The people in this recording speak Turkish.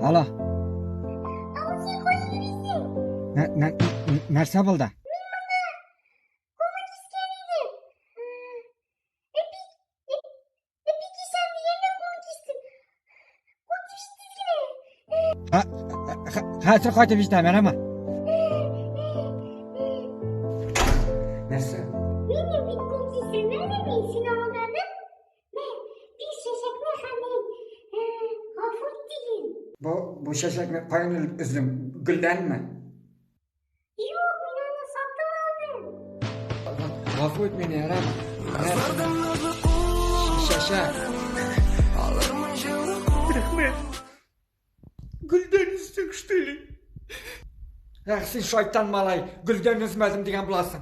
Alo. Sen koyun gibisin. Nerse buldu? Komak istemedim. Peki sen bir yerine komak istin. Koç istedin. Hazır koydum işte ben ama. Nerse? Benim bir koç istin. Nerede misin oğlanım? Ben bir şaşak ne hanım. Hafif değilim. Bu şeşek mi? Koyun üzüm. Gülden mi? Yok Minan'ı sattım aldım. Gafur beni yaram. Şeşek. Gülden üstü küşteli. Sen şeytan malay. Gülden üzmedim diyen bulasın.